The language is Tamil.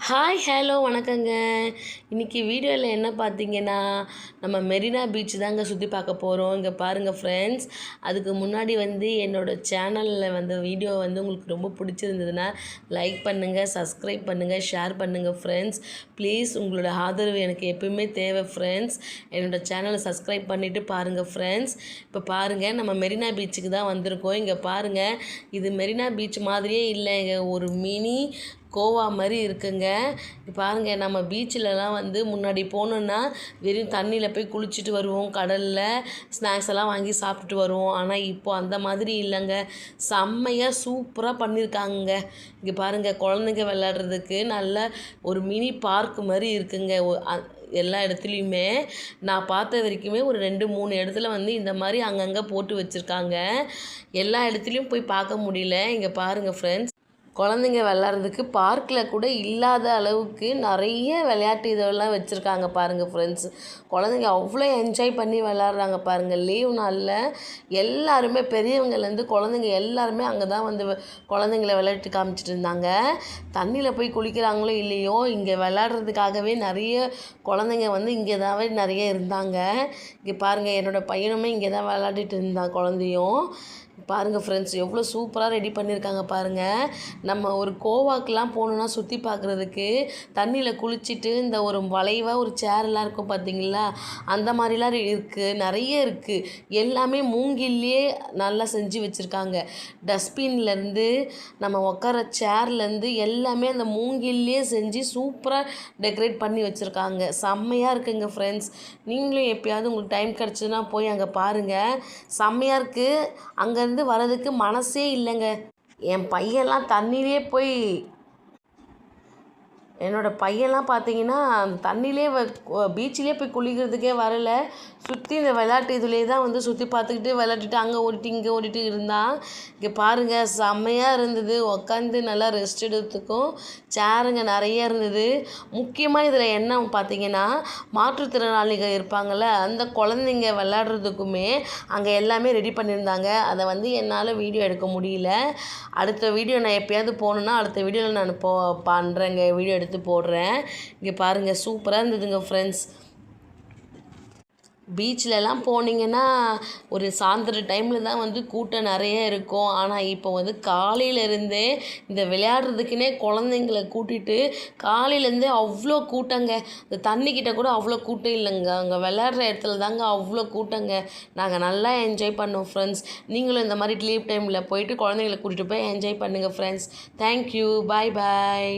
ஹாய் ஹலோ வணக்கங்க. இன்றைக்கி வீடியோவில் என்ன பார்த்தீங்கன்னா, நம்ம மெரினா பீச் தாங்க சுற்றி பார்க்க போகிறோம். இங்கே பாருங்கள் ஃப்ரெண்ட்ஸ், அதுக்கு முன்னாடி என்னோடய சேனலில் வீடியோ உங்களுக்கு ரொம்ப பிடிச்சிருந்ததுன்னா லைக் பண்ணுங்கள், சப்ஸ்கிரைப் பண்ணுங்கள், ஷேர் பண்ணுங்கள் ஃப்ரெண்ட்ஸ். ப்ளீஸ் உங்களோட ஆதரவு எனக்கு எப்பவுமே தேவை ஃப்ரெண்ட்ஸ். என்னோடய சேனலை சப்ஸ்கிரைப் பண்ணிவிட்டு பாருங்கள் ஃப்ரெண்ட்ஸ். இப்போ பாருங்கள், நம்ம மெரினா பீச்சுக்கு தான் வந்திருக்கோம். இங்கே பாருங்கள், இது மெரினா பீச் மாதிரியே இல்லைங்க, ஒரு மினி கோவா மாதிரி இருக்குங்க. பாருங்கள், நம்ம பீச்சிலலாம் முன்னாடி போனோன்னா வெறும் தண்ணியில் போய் குளிச்சுட்டு வருவோம், கடலில் ஸ்நாக்ஸ் எல்லாம் வாங்கி சாப்பிட்டுட்டு வருவோம். ஆனால் இப்போ அந்த மாதிரி இல்லைங்க, செம்மையாக சூப்பராக பண்ணியிருக்காங்க. இங்கே பாருங்கள், குழந்தைங்க விளையாடுறதுக்கு நல்ல ஒரு மினி பார்க் மாதிரி இருக்குங்க. எல்லா இடத்துலையுமே நான் பார்த்த வரைக்குமே ஒரு 2-3 இடத்துல இந்த மாதிரி அங்கங்கே போட்டு வச்சுருக்காங்க. எல்லா இடத்துலையும் போய் பார்க்க முடியல. இங்கே பாருங்கள் ஃப்ரெண்ட்ஸ், குழந்தைங்க விளாட்றதுக்கு பார்க்கில் கூட இல்லாத அளவுக்கு நிறைய விளையாட்டு இதெல்லாம் வச்சுருக்காங்க பாருங்கள் ஃப்ரெண்ட்ஸ். குழந்தைங்க அவ்வளோ என்ஜாய் பண்ணி விளாட்றாங்க பாருங்கள். லீவ் நாளில் எல்லாருமே பெரியவங்கலேருந்து குழந்தைங்க எல்லாருமே அங்கே தான் குழந்தைங்கள விளையாட்டு காமிச்சிட்டு இருந்தாங்க. தண்ணியில் போய் குளிக்கிறாங்களோ இல்லையோ, இங்கே விளாட்றதுக்காகவே நிறைய குழந்தைங்க இங்கே தான் நிறைய இருந்தாங்க. இங்கே பாருங்கள், என்னோடய பையனுமே இங்கே தான் விளாடிட்டு இருந்தான், குழந்தையும். பாருங்கள் ஃப்ரெண்ட்ஸ், எவ்வளோ சூப்பராக ரெடி பண்ணியிருக்காங்க பாருங்கள். நம்ம ஒரு கோவாக்கெலாம் போகணுன்னா சுற்றி பார்க்குறதுக்கு தண்ணியில் குளிச்சுட்டு இந்த ஒரு வளைவாக ஒரு சேர்லாம் இருக்கும் பார்த்தீங்களா, அந்த மாதிரிலாம் இருக்குது, நிறைய இருக்குது. எல்லாமே மூங்கில்லையே நல்லா செஞ்சு வச்சுருக்காங்க. டஸ்ட்பின்லேருந்து நம்ம உட்கார சேர்லேருந்து எல்லாமே அந்த மூங்கில்லையே செஞ்சு சூப்பராக டெக்கரேட் பண்ணி வச்சுருக்காங்க. செம்மையாக இருக்குங்க ஃப்ரெண்ட்ஸ். நீங்களும் எப்போயாவது உங்களுக்கு டைம் கிடச்சிதுன்னா போய் அங்கே பாருங்கள், செம்மையாக இருக்குது. அங்கேருந்து வரதுக்கு மனசே இல்லைங்க. என் பையன்லாம் தண்ணியிலே போய் என்னோடய பையன்லாம் பார்த்தீங்கன்னா தண்ணியிலே பீச்சிலே போய் குளிக்கிறதுக்கே வரல. சுற்றி இந்த விளையாட்டு இதுலேயே தான் சுற்றி பார்த்துக்கிட்டு விளையாட்டுட்டு அங்கே ஓடிட்டு இங்கே ஓடிட்டு இருந்தான். இங்கே பாருங்கள், செம்மையாக இருந்தது. உட்காந்து நல்லா ரெஸ்ட் எடுத்துக்கும் சேருங்க நிறைய இருந்தது. முக்கியமாக இதில் என்ன பார்த்தீங்கன்னா, மாற்றுத்திறனாளிகள் இருப்பாங்கள்ல, அந்த குழந்தைங்க விளையாடுறதுக்குமே அங்கே எல்லாமே ரெடி பண்ணியிருந்தாங்க. அதை என்னால் வீடியோ எடுக்க முடியல. அடுத்த வீடியோ நான் எப்போயாவது போகணுன்னா அடுத்த வீடியோவில் நான் பண்ணுறேங்க, வீடியோ எடுத்து போடுறேன். இங்கே பாருங்கள், சூப்பராக இருந்ததுங்க ஃப்ரெண்ட்ஸ். பீச்லலாம் போனீங்கன்னா ஒரு சாயந்தர டைமில் தான் கூட்டம் நிறைய இருக்கும். ஆனால் இப்போ காலையிலேருந்தே இந்த விளையாடுறதுக்குன்னே குழந்தைங்கள கூட்டிகிட்டு காலையிலேருந்தே அவ்வளோ கூட்டங்க. இந்த தண்ணிக்கிட்ட கூட அவ்வளோ கூட்டம் இல்லைங்க, அங்கே விளையாடுற இடத்துல தாங்க அவ்வளோ கூட்டங்க. நாங்கள் நல்லா என்ஜாய் பண்ணோம் ஃப்ரெண்ட்ஸ். நீங்களும் இந்த மாதிரி லீவ் டைமில் போயிட்டு குழந்தைங்கள கூட்டிகிட்டு போய் என்ஜாய் பண்ணுங்கள் ஃப்ரெண்ட்ஸ். தேங்க்யூ, பாய் பாய்.